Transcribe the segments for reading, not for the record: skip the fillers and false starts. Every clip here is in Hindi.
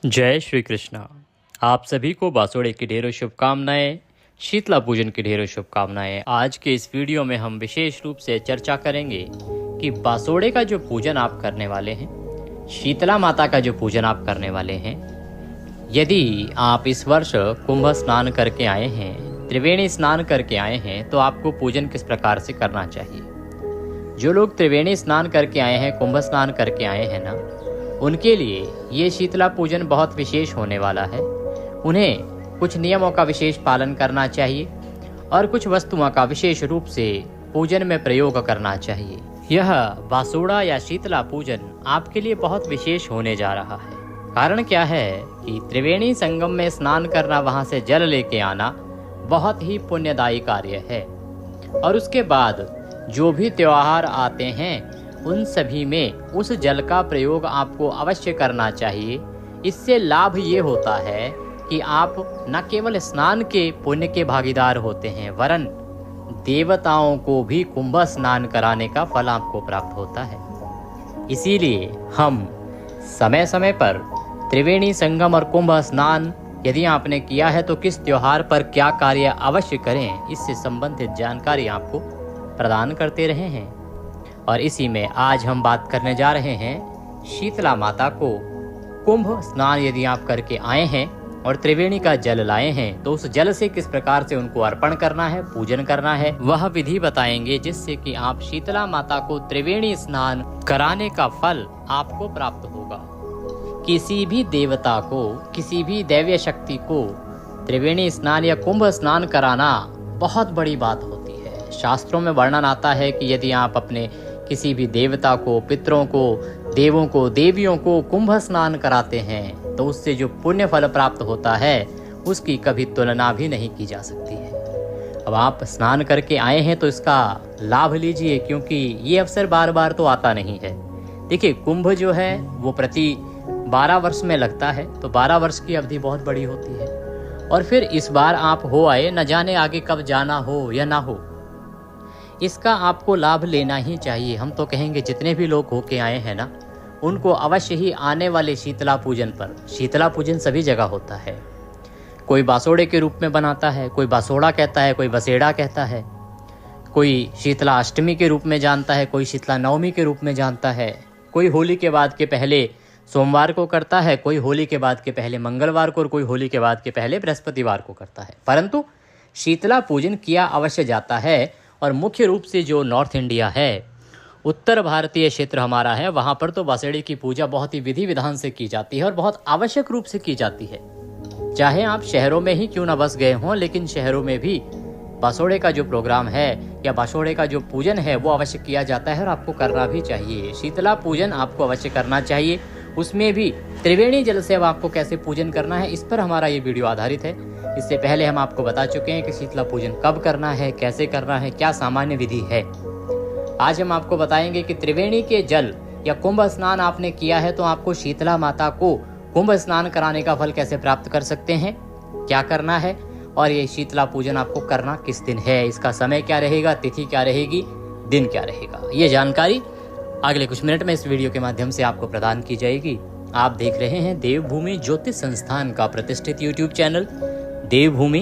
जय श्री कृष्णा। आप सभी को बासोड़े की ढेरों शुभकामनाएं, शीतला पूजन की ढेरों शुभकामनाएं। आज के इस वीडियो में हम विशेष रूप से चर्चा करेंगे कि बासोड़े का जो पूजन आप करने वाले हैं, शीतला माता का जो पूजन आप करने वाले हैं, यदि आप इस वर्ष कुंभ स्नान करके आए हैं, त्रिवेणी स्नान करके आए हैं, तो आपको पूजन किस प्रकार से करना चाहिए। जो लोग त्रिवेणी स्नान करके आए हैं, कुंभ स्नान करके आए हैं ना, उनके लिए ये शीतला पूजन बहुत विशेष होने वाला है। उन्हें कुछ नियमों का विशेष पालन करना चाहिए और कुछ वस्तुओं का विशेष रूप से पूजन में प्रयोग करना चाहिए। यह बासोड़ा या शीतला पूजन आपके लिए बहुत विशेष होने जा रहा है। कारण क्या है कि त्रिवेणी संगम में स्नान करना, वहां से जल लेके आना बहुत ही पुण्यदायी कार्य है। और उसके बाद जो भी त्योहार आते हैं, उन सभी में उस जल का प्रयोग आपको अवश्य करना चाहिए। इससे लाभ ये होता है कि आप न केवल स्नान के पुण्य के भागीदार होते हैं, वरन देवताओं को भी कुंभ स्नान कराने का फल आपको प्राप्त होता है। इसीलिए हम समय समय पर त्रिवेणी संगम और कुंभ स्नान यदि आपने किया है तो किस त्योहार पर क्या कार्य अवश्य करें, इससे संबंधित जानकारी आपको प्रदान करते रहे हैं। और इसी में आज हम बात करने जा रहे हैं शीतला माता को कुंभ स्नान यदि आप करके आए हैं और त्रिवेणी का जल लाए हैं, तो उस जल से किस प्रकार से उनको अर्पण करना है, पूजन करना है, वह विधि बताएंगे, जिससे कि आप शीतला माता को त्रिवेणी स्नान कराने का फल आपको प्राप्त होगा। किसी भी देवता को, किसी भी दैवीय शक्ति को त्रिवेणी स्नान या कुंभ स्नान कराना बहुत बड़ी बात होती है। शास्त्रों में वर्णन आता है कि यदि आप अपने किसी भी देवता को, पितरों को, देवों को, देवियों को कुंभ स्नान कराते हैं, तो उससे जो पुण्य फल प्राप्त होता है, उसकी कभी तुलना भी नहीं की जा सकती है। अब आप स्नान करके आए हैं तो इसका लाभ लीजिए, क्योंकि ये अवसर बार बार तो आता नहीं है। देखिए, कुंभ जो है वो प्रति 12 वर्ष में लगता है, तो 12 वर्ष की अवधि बहुत बड़ी होती है। और फिर इस बार आप हो आए, न जाने आगे कब जाना हो या ना हो, इसका आपको लाभ लेना ही चाहिए। हम तो कहेंगे जितने भी लोग होके आए हैं ना, उनको अवश्य ही आने वाले शीतला पूजन पर, शीतला पूजन सभी जगह होता है। कोई बासोड़े के रूप में बनाता है, कोई बासोड़ा कहता है, कोई बसेड़ा कहता है, कोई शीतला अष्टमी के रूप में जानता है, कोई शीतला नवमी के रूप में जानता है, कोई होली के बाद के पहले सोमवार को करता है, कोई होली के बाद के पहले मंगलवार को, और कोई होली के बाद के पहले बृहस्पतिवार को करता है। परंतु शीतला पूजन किया अवश्य जाता है। और मुख्य रूप से जो नॉर्थ इंडिया है, उत्तर भारतीय क्षेत्र हमारा है, वहाँ पर तो बासोड़े की पूजा बहुत ही विधि विधान से की जाती है और बहुत आवश्यक रूप से की जाती है। चाहे आप शहरों में ही क्यों न बस गए हों, लेकिन शहरों में भी बासोड़े का जो प्रोग्राम है या बासोड़े का जो पूजन है, वो अवश्य किया जाता है और आपको करना भी चाहिए। शीतला पूजन आपको अवश्य करना चाहिए। उसमें भी त्रिवेणी जल से अब आपको कैसे पूजन करना है, इस पर हमारा ये वीडियो आधारित है। इससे पहले हम आपको बता चुके हैं कि शीतला पूजन कब करना है, कैसे करना है, क्या सामान्य विधि है। आज हम आपको बताएंगे कि त्रिवेणी के जल या कुंभ स्नान आपने किया है तो आपको शीतला माता को कुंभ स्नान कराने का फल कैसे प्राप्त कर सकते हैं, क्या करना है, और ये शीतला पूजन आपको करना किस दिन है, इसका समय क्या रहेगा, तिथि क्या रहेगी, दिन क्या रहेगा। ये जानकारी अगले कुछ मिनट में इस वीडियो के माध्यम से आपको प्रदान की जाएगी। आप देख रहे हैं देवभूमि ज्योतिष संस्थान का प्रतिष्ठित यूट्यूब चैनल देवभूमि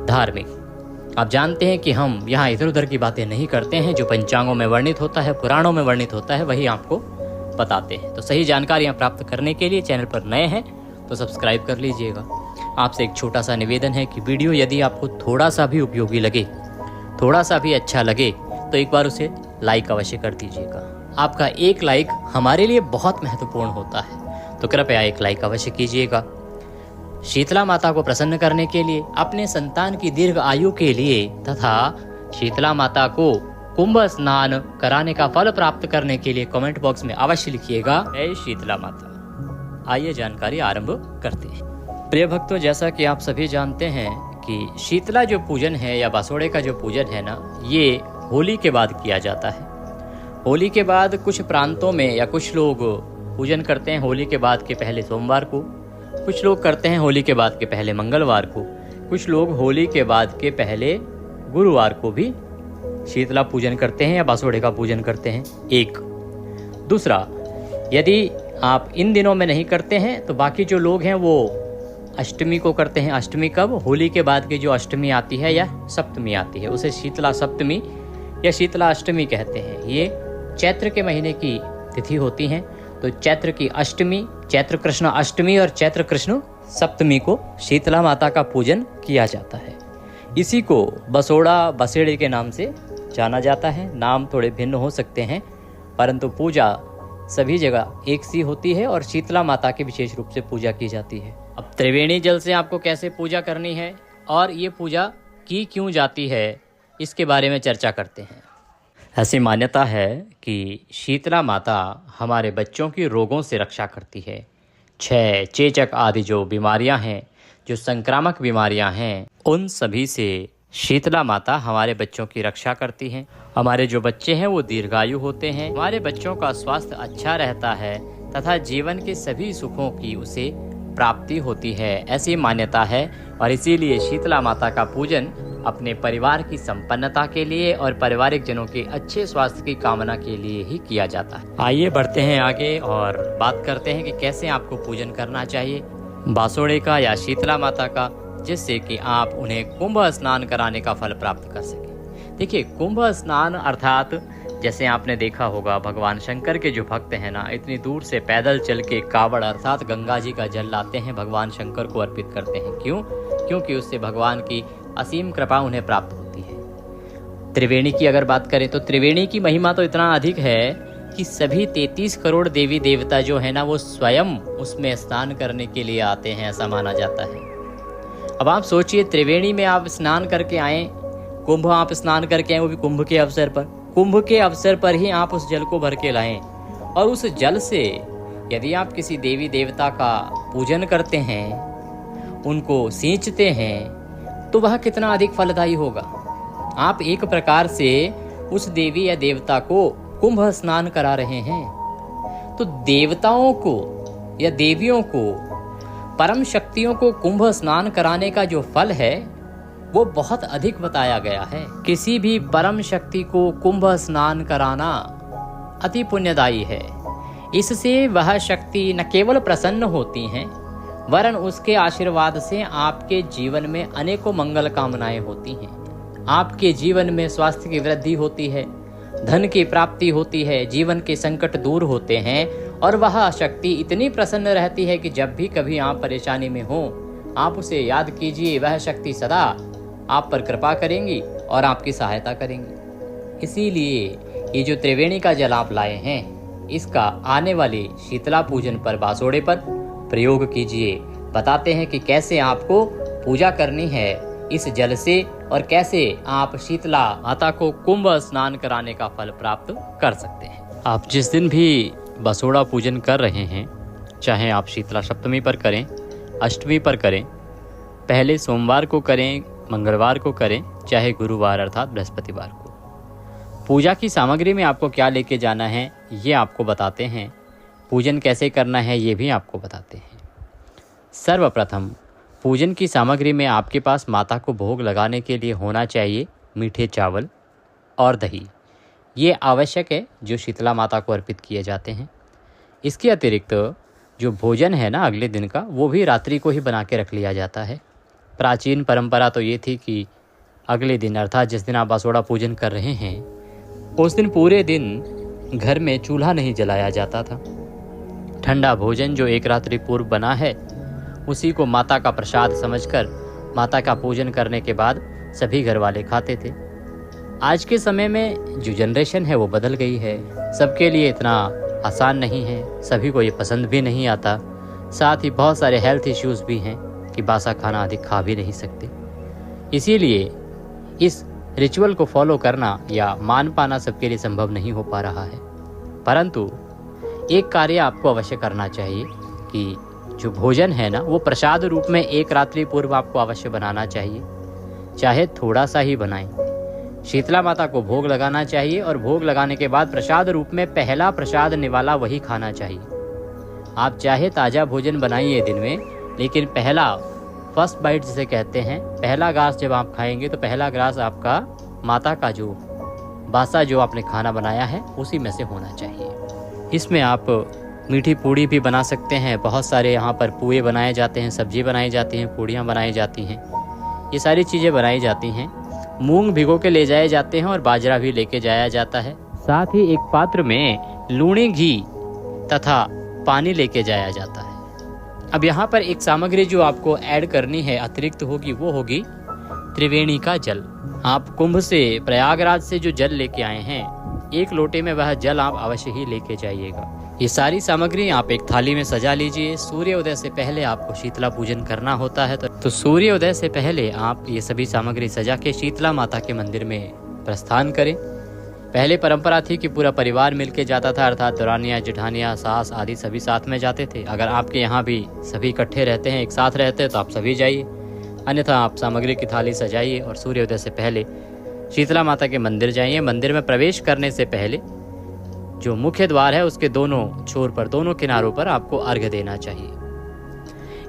धार्मिक। आप जानते हैं कि हम यहाँ इधर उधर की बातें नहीं करते हैं। जो पंचांगों में वर्णित होता है, पुराणों में वर्णित होता है, वही आपको बताते हैं। तो सही जानकारियाँ प्राप्त करने के लिए चैनल पर नए हैं तो सब्सक्राइब कर लीजिएगा। आपसे एक छोटा सा निवेदन है कि वीडियो यदि आपको थोड़ा सा भी उपयोगी लगे, थोड़ा सा भी अच्छा लगे, तो एक बार उसे लाइक अवश्य कर दीजिएगा। आपका एक लाइक हमारे लिए बहुत महत्वपूर्ण होता है, तो कृपया एक लाइक अवश्य कीजिएगा। शीतला माता को प्रसन्न करने के लिए, अपने संतान की दीर्घ आयु के लिए तथा शीतला माता को कुंभ स्नान कराने का फल प्राप्त करने के लिए कमेंट बॉक्स में अवश्य लिखिएगा, जय शीतला माता। आइए जानकारी आरंभ करते हैं। प्रिय भक्तों, जैसा कि आप सभी जानते हैं कि शीतला जो पूजन है या बासोड़े का जो पूजन है ना, ये होली के बाद किया जाता है। होली के बाद कुछ प्रांतों में या कुछ लोग पूजन करते हैं होली के बाद के पहले सोमवार को, कुछ लोग करते हैं होली के बाद के पहले मंगलवार को, कुछ लोग होली के बाद के पहले गुरुवार को भी शीतला पूजन करते हैं या बासोड़े का पूजन करते हैं। एक दूसरा, यदि आप इन दिनों में नहीं करते हैं तो बाकी जो लोग हैं वो अष्टमी को करते हैं। अष्टमी कब? होली के बाद की जो अष्टमी आती है या सप्तमी आती है, उसे शीतला सप्तमी या शीतला अष्टमी कहते हैं। ये चैत्र के महीने की तिथि होती हैं। तो चैत्र की अष्टमी, चैत्र कृष्ण अष्टमी और चैत्र कृष्ण सप्तमी को शीतला माता का पूजन किया जाता है। इसी को बसोड़ा बसेड़े के नाम से जाना जाता है। नाम थोड़े भिन्न हो सकते हैं परंतु पूजा सभी जगह एक सी होती है और शीतला माता की विशेष रूप से पूजा की जाती है। अब त्रिवेणी जल से आपको कैसे पूजा करनी है और ये पूजा की क्यों जाती है, इसके बारे में चर्चा करते हैं। ऐसी मान्यता है कि शीतला माता हमारे बच्चों की रोगों से रक्षा करती है। क्षय, चेचक आदि जो बीमारियां हैं, जो संक्रामक बीमारियां हैं, उन सभी से शीतला माता हमारे बच्चों की रक्षा करती हैं। हमारे जो बच्चे हैं वो दीर्घायु होते हैं, हमारे बच्चों का स्वास्थ्य अच्छा रहता है तथा जीवन के सभी सुखों की उसे प्राप्ति होती है, ऐसी मान्यता है। और इसीलिए शीतला माता का पूजन अपने परिवार की संपन्नता के लिए और पारिवारिक जनों के अच्छे स्वास्थ्य की कामना के लिए ही किया जाता है। आइए बढ़ते हैं आगे और बात करते हैं कि कैसे आपको पूजन करना चाहिए बासोड़े का या शीतला माता का, जिससे कि आप उन्हें कुंभ स्नान कराने का फल प्राप्त कर सकें। देखिए, कुंभ स्नान अर्थात जैसे आपने देखा होगा भगवान शंकर के जो भक्त हैं ना, इतनी दूर से पैदल चल के कावड़ अर्थात गंगा जी का जल लाते हैं, भगवान शंकर को अर्पित करते हैं। क्यों? क्योंकि उससे भगवान की असीम कृपा उन्हें प्राप्त होती है। त्रिवेणी की अगर बात करें तो त्रिवेणी की महिमा तो इतना अधिक है कि सभी 33 करोड़ देवी देवता जो है ना, वो स्वयं उसमें स्नान करने के लिए आते हैं, ऐसा माना जाता है। अब आप सोचिए, त्रिवेणी में आप स्नान करके आए, कुंभ आप स्नान करके आए, वो भी कुंभ के अवसर पर। कुंभ के अवसर पर ही आप उस जल को भर के लाएं और उस जल से यदि आप किसी देवी देवता का पूजन करते हैं, उनको सींचते हैं, तो वह कितना अधिक फलदायी होगा। आप एक प्रकार से उस देवी या देवता को कुंभ स्नान करा रहे हैं। तो देवताओं को या देवियों को, परम शक्तियों को कुंभ स्नान कराने का जो फल है वो बहुत अधिक बताया गया है। किसी भी परम शक्ति को कुंभ स्नान कराना अति पुण्यदायी है। इससे वह शक्ति न केवल प्रसन्न होती हैं, वरन उसके आशीर्वाद से आपके जीवन में अनेकों मंगल कामनाएं होती हैं। आपके जीवन में स्वास्थ्य की वृद्धि होती है, धन की प्राप्ति होती है, जीवन के संकट दूर होते हैं और वह शक्ति इतनी प्रसन्न रहती है कि जब भी कभी आप परेशानी में हो, आप उसे याद कीजिए, वह शक्ति सदा आप पर कृपा करेंगी और आपकी सहायता करेंगी। इसीलिए ये जो त्रिवेणी का जल आप लाए हैं, इसका आने वाले शीतला पूजन पर, बासोड़े पर प्रयोग कीजिए। बताते हैं कि कैसे आपको पूजा करनी है इस जल से और कैसे आप शीतला माता को कुंभ स्नान कराने का फल प्राप्त कर सकते हैं। आप जिस दिन भी बसोड़ा पूजन कर रहे हैं, चाहे आप शीतला सप्तमी पर करें, अष्टमी पर करें, पहले सोमवार को करें, मंगलवार को करें, चाहे गुरुवार अर्थात बृहस्पतिवार को, पूजा की सामग्री में आपको क्या लेके जाना है ये आपको बताते हैं। पूजन कैसे करना है ये भी आपको बताते हैं। सर्वप्रथम पूजन की सामग्री में आपके पास माता को भोग लगाने के लिए होना चाहिए मीठे चावल और दही। ये आवश्यक है जो शीतला माता को अर्पित किए जाते हैं। इसके अतिरिक्त जो भोजन है ना अगले दिन का, वो भी रात्रि को ही बना के रख लिया जाता है। प्राचीन परंपरा तो ये थी कि अगले दिन अर्थात जिस दिन आप बासोड़ा पूजन कर रहे हैं, उस दिन पूरे दिन घर में चूल्हा नहीं जलाया जाता था। ठंडा भोजन जो एक रात्रि पूर्व बना है, उसी को माता का प्रसाद समझकर माता का पूजन करने के बाद सभी घर वाले खाते थे। आज के समय में जो जनरेशन है वो बदल गई है, सबके लिए इतना आसान नहीं है, सभी को ये पसंद भी नहीं आता। साथ ही बहुत सारे हेल्थ इश्यूज़ भी हैं कि बासा खाना अधिक खा भी नहीं सकते। इसीलिए इस रिचुअल को फॉलो करना या मान पाना सबके लिए संभव नहीं हो पा रहा है। परंतु एक कार्य आपको अवश्य करना चाहिए कि जो भोजन है ना, वो प्रसाद रूप में एक रात्रि पूर्व आपको अवश्य बनाना चाहिए, चाहे थोड़ा सा ही बनाएं। शीतला माता को भोग लगाना चाहिए और भोग लगाने के बाद प्रसाद रूप में पहला प्रसाद निवाला वही खाना चाहिए। आप चाहे ताज़ा भोजन बनाइए दिन में, लेकिन पहला फर्स्ट बाइट जिसे कहते हैं, पहला ग्रास जब आप खाएंगे तो पहला ग्रास आपका माता का जो बासा जो आपने खाना बनाया है उसी में से होना चाहिए। इसमें आप मीठी पूड़ी भी बना सकते हैं। बहुत सारे यहाँ पर पुए बनाए जाते हैं, सब्जी बनाई जाती हैं, पूड़ियाँ बनाई जाती हैं, ये सारी चीज़ें बनाई जाती हैं। मूंग भिगो के ले जाए जाते हैं और बाजरा भी लेके जाया जाता है। साथ ही एक पात्र में लूणी घी तथा पानी लेके जाया जाता है। अब यहाँ पर एक सामग्री जो आपको ऐड करनी है अतिरिक्त होगी, वो होगी त्रिवेणी का जल। आप कुंभ से, प्रयागराज से जो जल लेके आए हैं, 1 लोटे में वह जल आप अवश्य ही लेके जाइएगा। ये सारी सामग्री आप एक थाली में सजा लीजिए। सूर्योदय से पहले आपको शीतला पूजन करना होता है, तो सूर्योदय से पहले आप ये सभी सामग्री सजा के शीतला माता के मंदिर में प्रस्थान करें। पहले परंपरा थी कि पूरा परिवार मिलके जाता था, अर्थात दौरानिया, जेठानिया, सास आदि सभी साथ में जाते थे। अगर आपके यहाँ भी सभी इकट्ठे रहते हैं, एक साथ रहते हैं, तो आप सभी जाइए, अन्यथा आप सामग्री की थाली सजाइए और सूर्योदय से पहले शीतला माता के मंदिर जाइए। मंदिर में प्रवेश करने से पहले जो मुख्य द्वार है उसके दोनों छोर पर, दोनों किनारों पर आपको अर्घ्य देना चाहिए।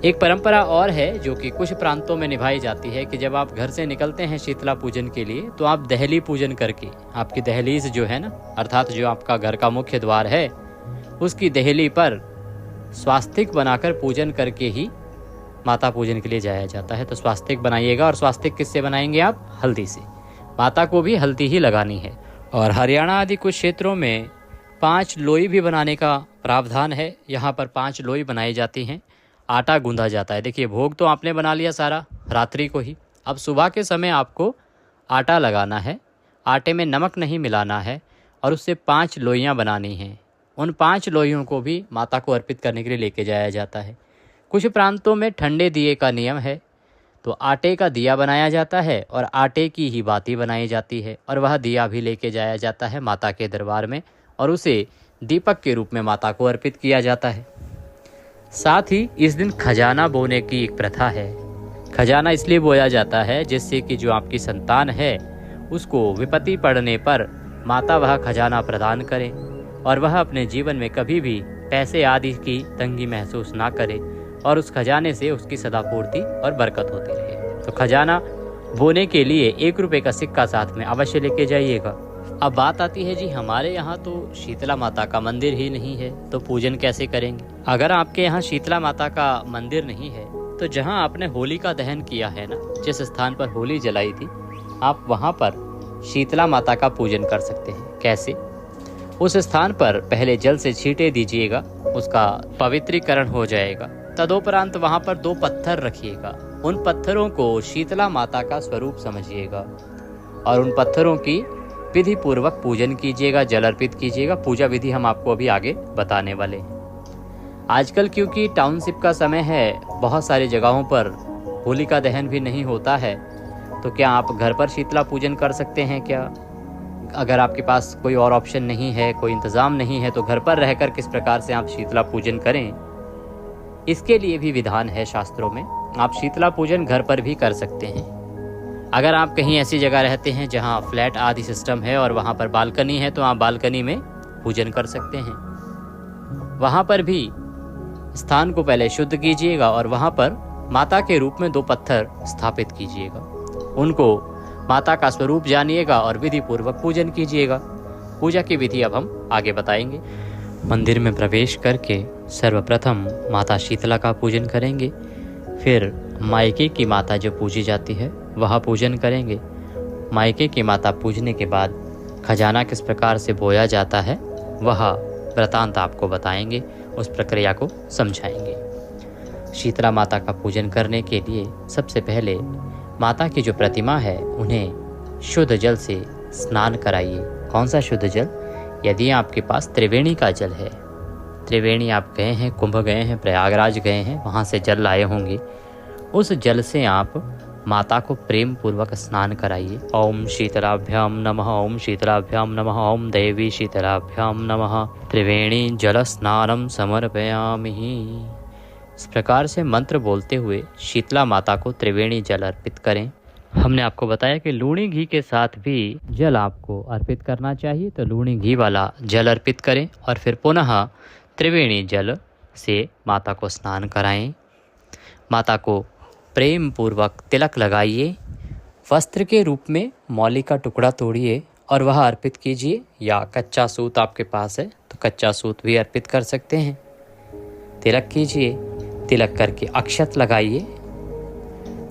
एक परंपरा और है जो कि कुछ प्रांतों में निभाई जाती है कि जब आप घर से निकलते हैं शीतला पूजन के लिए, तो आप दहली पूजन करके, आपकी दहलीज जो है ना, अर्थात जो आपका घर का मुख्य द्वार है, उसकी दहली पर स्वास्तिक बनाकर पूजन करके ही माता पूजन के लिए जाया जाता है। तो स्वास्तिक बनाइएगा। और स्वास्तिक किससे बनाएंगे आप? हल्दी से। माता को भी हल्दी ही लगानी है। और हरियाणा आदि कुछ क्षेत्रों में 5 लोई भी बनाने का प्रावधान है। यहाँ पर 5 लोई बनाई जाती हैं, आटा गूंधा जाता है। देखिए, भोग तो आपने बना लिया सारा रात्रि को ही। अब सुबह के समय आपको आटा लगाना है, आटे में नमक नहीं मिलाना है और उससे 5 लोइयाँ बनानी हैं। उन 5 लोइयों को भी माता को अर्पित करने के लिए लेके जाया जाता है। कुछ प्रांतों में ठंडे दिए का नियम है, तो आटे का दिया बनाया जाता है और आटे की ही बाती बनाई जाती है और वह दिया भी लेके जाया जाता है माता के दरबार में और उसे दीपक के रूप में माता को अर्पित किया जाता है। साथ ही इस दिन खजाना बोने की एक प्रथा है। खजाना इसलिए बोया जाता है जिससे कि जो आपकी संतान है उसको विपत्ति पड़ने पर माता वह खजाना प्रदान करे और वह अपने जीवन में कभी भी पैसे आदि की तंगी महसूस ना करे और उस खजाने से उसकी सदापूर्ति और बरकत होती रहे। तो खजाना बोने के लिए 1 रुपये का सिक्का साथ में अवश्य लेके जाइएगा। अब बात आती है जी, हमारे यहाँ तो शीतला माता का मंदिर ही नहीं है, तो पूजन कैसे करेंगे? अगर आपके यहाँ शीतला माता का मंदिर नहीं है, तो जहाँ आपने होली का दहन किया है ना, जिस स्थान पर होली जलाई थी, आप वहाँ पर शीतला माता का पूजन कर सकते हैं। कैसे? उस स्थान पर पहले जल से छींटे दीजिएगा, उसका पवित्रीकरण हो जाएगा। तदोपरांत वहाँ पर 2 पत्थर रखिएगा। उन पत्थरों को शीतला माता का स्वरूप समझिएगा और उन पत्थरों की विधि पूर्वक पूजन कीजिएगा, जल अर्पित कीजिएगा। पूजा विधि हम आपको अभी आगे बताने वाले हैं। आजकल क्योंकि टाउनशिप का समय है, बहुत सारी जगहों पर होलिका दहन भी नहीं होता है, तो क्या आप घर पर शीतला पूजन कर सकते हैं क्या? अगर आपके पास कोई और ऑप्शन नहीं है, कोई इंतज़ाम नहीं है, तो घर पर रहकर किस प्रकार से आप शीतला पूजन करें, इसके लिए भी विधान है शास्त्रों में। आप शीतला पूजन घर पर भी कर सकते हैं। अगर आप कहीं ऐसी जगह रहते हैं जहां फ्लैट आदि सिस्टम है और वहां पर बालकनी है, तो आप बालकनी में पूजन कर सकते हैं। वहां पर भी स्थान को पहले शुद्ध कीजिएगा और वहां पर माता के रूप में 2 पत्थर स्थापित कीजिएगा। उनको माता का स्वरूप जानिएगा और विधि पूर्वक पूजन कीजिएगा। पूजा की विधि अब हम आगे बताएंगे। मंदिर में प्रवेश करके सर्वप्रथम माता शीतला का पूजन करेंगे, फिर मायके की माता जो पूजी जाती है वह पूजन करेंगे। मायके की माता पूजने के बाद खजाना किस प्रकार से बोया जाता है वह वृतांत आपको बताएंगे, उस प्रक्रिया को समझाएंगे। शीतला माता का पूजन करने के लिए सबसे पहले माता की जो प्रतिमा है उन्हें शुद्ध जल से स्नान कराइए। कौन सा शुद्ध जल? यदि आपके पास त्रिवेणी का जल है, त्रिवेणी आप गए हैं, कुंभ गए हैं, प्रयागराज गए हैं, वहाँ से जल लाए होंगे, उस जल से आप माता को प्रेम पूर्वक स्नान कराइए। ओम शीतलाभ्याम नमः, ओम शीतलाभ्याम नमः, ओम देवी शीतलाभ्याम नमः, त्रिवेणी जल स्नानम समर्पयामि। इस प्रकार से मंत्र बोलते हुए शीतला माता को त्रिवेणी जल अर्पित करें। हमने आपको बताया कि लूणी घी के साथ भी जल आपको अर्पित करना चाहिए, तो लूणी घी वाला जल अर्पित करें और फिर पुनः त्रिवेणी जल से माता को स्नान कराएं। माता को प्रेम पूर्वक तिलक लगाइए। वस्त्र के रूप में मौली का टुकड़ा तोड़िए और वह अर्पित कीजिए, या कच्चा सूत आपके पास है तो कच्चा सूत भी अर्पित कर सकते हैं। तिलक कीजिए, तिलक करके अक्षत लगाइए।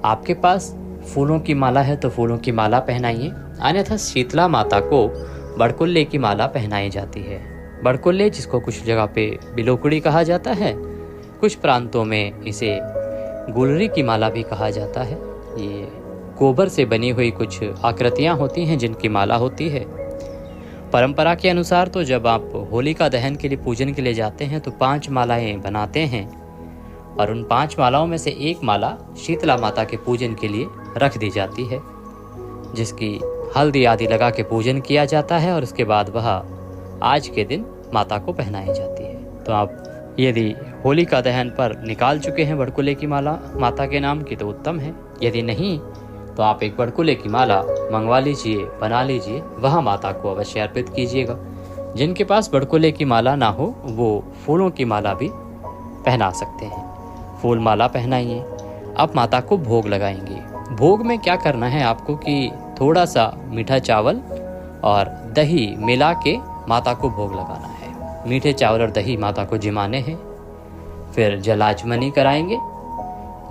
आपके पास फूलों की माला है तो फूलों की माला पहनाइए, अन्यथा शीतला माता को बड़कुल्ले की माला पहनाई जाती है। बड़कुल्ले, जिसको कुछ जगह पे बिलोकड़ी कहा जाता है, कुछ प्रांतों में इसे गुलरी की माला भी कहा जाता है। ये गोबर से बनी हुई कुछ आकृतियाँ होती हैं जिनकी माला होती है। परंपरा के अनुसार तो जब आप होलिका दहन के लिए पूजन के लिए जाते हैं तो 5 मालाएं बनाते हैं और उन 5 मालाओं में से एक माला शीतला माता के पूजन के लिए रख दी जाती है, जिसकी हल्दी आदि लगा के पूजन किया जाता है और उसके बाद वह आज के दिन माता को पहनाई जाती है। तो आप यदि होलिका दहन पर निकाल चुके हैं बड़कुले की माला माता के नाम की तो उत्तम है, यदि नहीं तो आप एक बड़कुले की माला मंगवा लीजिए, बना लीजिए, वह माता को अवश्य अर्पित कीजिएगा। जिनके पास बड़कुले की माला ना हो वो फूलों की माला भी पहना सकते हैं। फूल माला पहनाइए। अब माता को भोग लगाएंगे। भोग में क्या करना है आपको कि थोड़ा सा मीठा चावल और दही मिला के माता को भोग लगाना है। मीठे चावल और दही माता को जिमाने हैं। फिर जलाचमनी कराएंगे।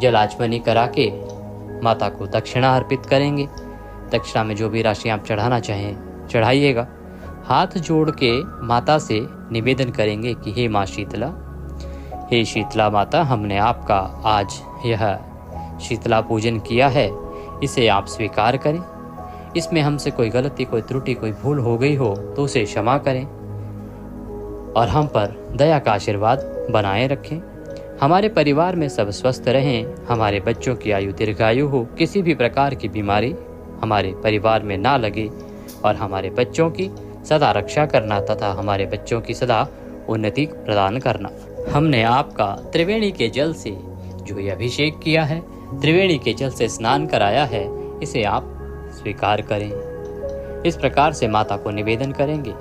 जलाचमनी करा के माता को दक्षिणा अर्पित करेंगे। दक्षिणा में जो भी राशि आप चढ़ाना चाहें चढ़ाइएगा। हाथ जोड़ के माता से निवेदन करेंगे कि हे माँ शीतला, हे शीतला माता, हमने आपका आज यह शीतला पूजन किया है, इसे आप स्वीकार करें। इसमें हमसे कोई गलती, कोई त्रुटि, कोई भूल हो गई हो तो उसे क्षमा करें और हम पर दया का आशीर्वाद बनाए रखें। हमारे परिवार में सब स्वस्थ रहें, हमारे बच्चों की आयु दीर्घायु हो, किसी भी प्रकार की बीमारी हमारे परिवार में ना लगे और हमारे बच्चों की सदा रक्षा करना तथा हमारे बच्चों की सदा उन्नति प्रदान करना। हमने आपका त्रिवेणी के जल से जो ये अभिषेक किया है, त्रिवेणी के जल से स्नान कराया है, इसे आप स्वीकार करें। इस प्रकार से माता को निवेदन करेंगे,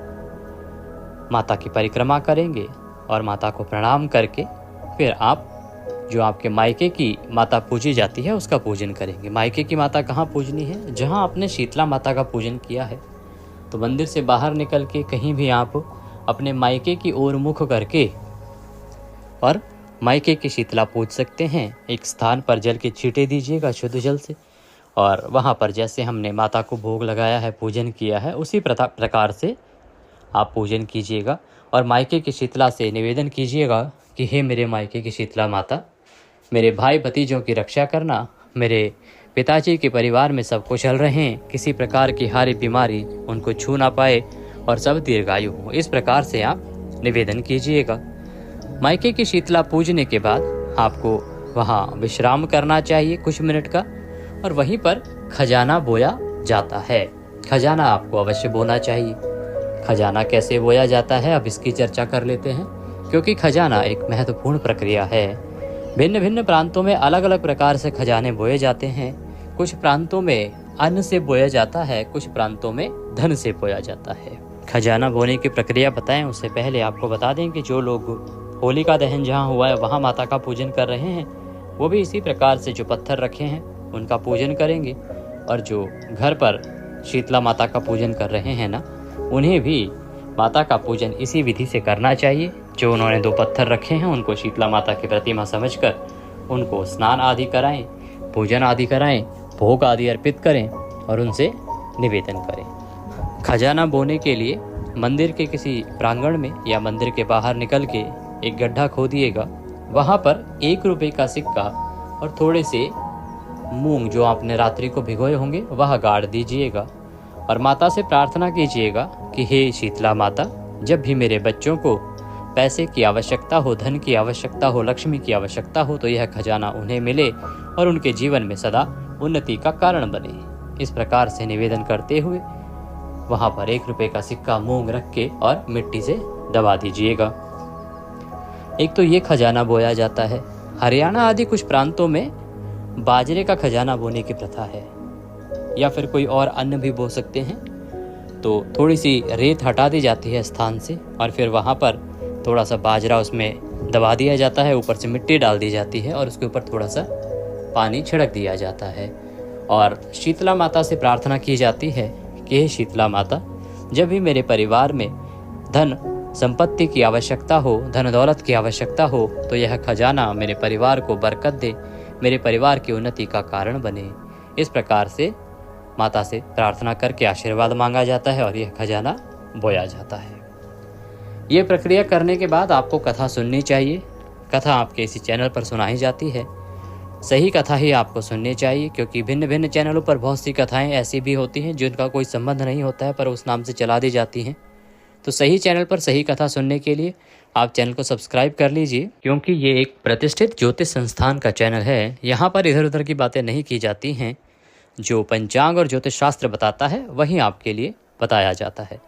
माता की परिक्रमा करेंगे और माता को प्रणाम करके फिर आप जो आपके मायके की माता पूजी जाती है उसका पूजन करेंगे। मायके की माता कहाँ पूजनी है? जहाँ आपने शीतला माता का पूजन किया है। तो मंदिर से बाहर निकल के कहीं भी आप अपने मायके की ओर मुख करके और मायके की शीतला पूज सकते हैं। एक स्थान पर जल के छींटे दीजिएगा शुद्ध जल से और वहाँ पर जैसे हमने माता को भोग लगाया है, पूजन किया है, उसी प्रकार से आप पूजन कीजिएगा और मायके की शीतला से निवेदन कीजिएगा कि हे मेरे मायके की शीतला माता, मेरे भाई भतीजों की रक्षा करना, मेरे पिताजी के परिवार में सब कुशल रहें, किसी प्रकार की हारी बीमारी उनको छू ना पाए और सब दीर्घायु हो। इस प्रकार से आप निवेदन कीजिएगा। मायके की शीतला पूजने के बाद आपको वहाँ विश्राम करना चाहिए कुछ मिनट का और वहीं पर खजाना बोया जाता है। खजाना आपको अवश्य बोना चाहिए। खजाना कैसे बोया जाता है अब इसकी चर्चा कर लेते हैं, क्योंकि खजाना एक महत्वपूर्ण प्रक्रिया है। भिन्न भिन्न प्रांतों में अलग अलग प्रकार से खजाने बोए जाते हैं। कुछ प्रांतों में अन्न से बोया जाता है, कुछ प्रांतों में धन से बोया जाता है। खजाना बोने की प्रक्रिया बताएं उससे पहले आपको बता दें कि जो लोग होलिका दहन जहाँ हुआ है वहाँ माता का पूजन कर रहे हैं वो भी इसी प्रकार से जो पत्थर रखे हैं उनका पूजन करेंगे और जो घर पर शीतला माता का पूजन कर रहे हैं ना, उन्हें भी माता का पूजन इसी विधि से करना चाहिए। जो उन्होंने 2 पत्थर रखे हैं उनको शीतला माता की प्रतिमा समझकर उनको स्नान आदि कराएं, पूजन आदि कराएं, भोग आदि अर्पित करें और उनसे निवेदन करें। खजाना बोने के लिए मंदिर के किसी प्रांगण में या मंदिर के बाहर निकल के एक गड्ढा खोदिएगा। वहाँ पर 1 रुपये का सिक्का और थोड़े से मूंग जो आपने रात्रि को भिगोए होंगे वह गाड़ दीजिएगा और माता से प्रार्थना कीजिएगा कि हे शीतला माता, जब भी मेरे बच्चों को पैसे की आवश्यकता हो, धन की आवश्यकता हो, लक्ष्मी की आवश्यकता हो तो यह खजाना उन्हें मिले और उनके जीवन में सदा उन्नति का कारण बने। इस प्रकार से निवेदन करते हुए वहाँ पर 1 रुपये का सिक्का मूंग रख के और मिट्टी से दबा दीजिएगा। एक तो ये खजाना बोया जाता है। हरियाणा आदि कुछ प्रांतों में बाजरे का खजाना बोने की प्रथा है या फिर कोई और अन्न भी बो सकते हैं। तो थोड़ी सी रेत हटा दी जाती है स्थान से और फिर वहाँ पर थोड़ा सा बाजरा उसमें दबा दिया जाता है, ऊपर से मिट्टी डाल दी जाती है और उसके ऊपर थोड़ा सा पानी छिड़क दिया जाता है और शीतला माता से प्रार्थना की जाती है कि हे शीतला माता, जब भी मेरे परिवार में धन संपत्ति की आवश्यकता हो, धन दौलत की आवश्यकता हो, तो यह खजाना मेरे परिवार को बरकत दे, मेरे परिवार की उन्नति का कारण बने। इस प्रकार से माता से प्रार्थना करके आशीर्वाद मांगा जाता है और यह खजाना बोया जाता है। ये प्रक्रिया करने के बाद आपको कथा सुननी चाहिए। कथा आपके इसी चैनल पर सुनाई जाती है। सही कथा ही आपको सुननी चाहिए, क्योंकि भिन्न भिन्न चैनलों पर बहुत सी कथाएं ऐसी भी होती हैं जिनका कोई संबंध नहीं होता है, पर उस नाम से चला दी जाती हैं। तो सही चैनल पर सही कथा सुनने के लिए आप चैनल को सब्सक्राइब कर लीजिए, क्योंकि ये एक प्रतिष्ठित ज्योतिष संस्थान का चैनल है। यहाँ पर इधर उधर की बातें नहीं की जाती हैं। जो पंचांग और ज्योतिष शास्त्र बताता है वही आपके लिए बताया जाता है।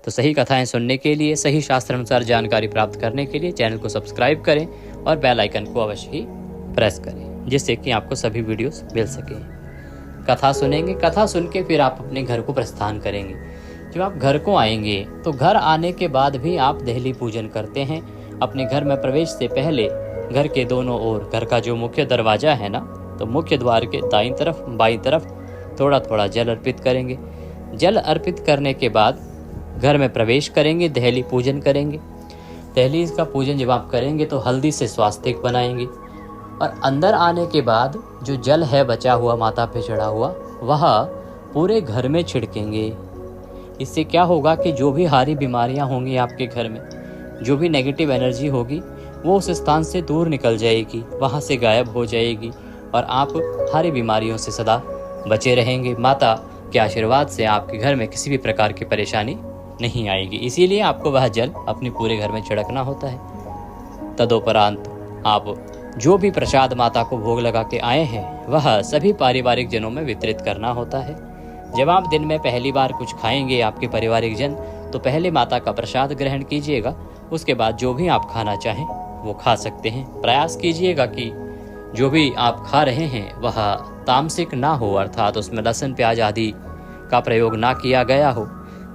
तो सही कथाएं सुनने के लिए, सही शास्त्र अनुसार जानकारी प्राप्त करने के लिए चैनल को सब्सक्राइब करें और बेल आइकन को अवश्य ही प्रेस करें, जिससे कि आपको सभी वीडियोस मिल सकें। कथा सुनेंगे, कथा सुन के फिर आप अपने घर को प्रस्थान करेंगे। जब आप घर को आएंगे तो घर आने के बाद भी आप देहली पूजन करते हैं। अपने घर में प्रवेश से पहले घर के दोनों ओर, घर का जो मुख्य दरवाजा है ना, तो मुख्य द्वार के दाईं तरफ बाईं तरफ थोड़ा थोड़ा जल अर्पित करेंगे। जल अर्पित करने के बाद घर में प्रवेश करेंगे, देहली पूजन करेंगे। देहली का पूजन जब आप करेंगे तो हल्दी से स्वास्तिक बनाएंगे और अंदर आने के बाद जो जल है बचा हुआ माता पे चढ़ा हुआ, वह पूरे घर में छिड़केंगे। इससे क्या होगा कि जो भी हारी बीमारियां होंगी आपके घर में, जो भी नेगेटिव एनर्जी होगी, वो उस स्थान से दूर निकल जाएगी, वहाँ से गायब हो जाएगी और आप हारी बीमारियों से सदा बचे रहेंगे। माता के आशीर्वाद से आपके घर में किसी भी प्रकार की परेशानी नहीं आएगी। इसीलिए आपको वह जल अपने पूरे घर में छिड़कना होता है। तदोपरांत आप जो भी प्रसाद माता को भोग लगा के आए हैं, वह सभी पारिवारिक जनों में वितरित करना होता है। जब आप दिन में पहली बार कुछ खाएंगे आपके पारिवारिक जन, तो पहले माता का प्रसाद ग्रहण कीजिएगा। उसके बाद जो भी आप खाना चाहें वो खा सकते हैं। प्रयास कीजिएगा कि जो भी आप खा रहे हैं वह तामसिक ना हो, अर्थात उसमें लहसुन प्याज आदि का प्रयोग ना किया गया हो।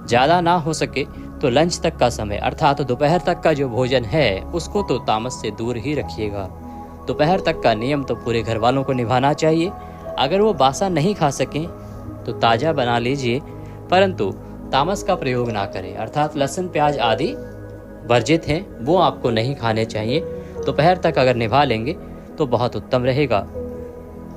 ज़्यादा ना हो सके तो लंच तक का समय, अर्थात दोपहर तक का जो भोजन है उसको तो तामस से दूर ही रखिएगा। दोपहर तक का नियम तो पूरे घर वालों को निभाना चाहिए। अगर वो बासा नहीं खा सकें तो ताज़ा बना लीजिए, परंतु तामस का प्रयोग ना करें, अर्थात लहसुन प्याज आदि वर्जित हैं, वो आपको नहीं खाने चाहिए। दोपहर तक अगर निभा लेंगे तो बहुत उत्तम रहेगा।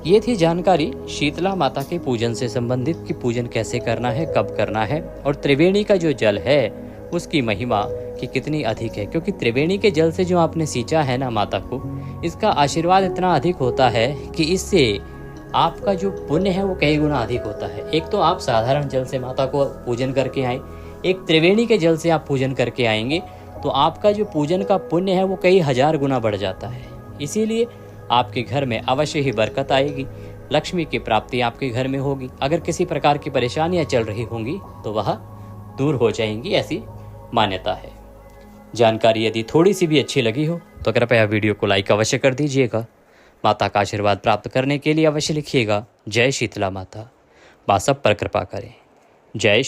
ये थी जानकारी शीतला माता के पूजन से संबंधित कि पूजन कैसे करना है, कब करना है, और त्रिवेणी का जो जल है उसकी महिमा कि कितनी अधिक है। क्योंकि त्रिवेणी के जल से जो आपने सींचा है ना माता को, इसका आशीर्वाद इतना अधिक होता है कि इससे आपका जो पुण्य है वो कई गुना अधिक होता है। एक तो आप साधारण जल से माता को पूजन करके आए, एक त्रिवेणी के जल से आप पूजन करके आएंगे तो आपका जो पूजन का पुण्य है वो कई हजार गुना बढ़ जाता है। इसीलिए आपके घर में अवश्य ही बरकत आएगी, लक्ष्मी की प्राप्ति आपके घर में होगी। अगर किसी प्रकार की परेशानियां चल रही होंगी तो वह दूर हो जाएंगी, ऐसी मान्यता है। जानकारी यदि थोड़ी सी भी अच्छी लगी हो तो कृपया वीडियो को लाइक अवश्य कर दीजिएगा। माता का आशीर्वाद प्राप्त करने के लिए अवश्य लिखिएगा जय शीतला माता, मां सब पर कृपा करें। जय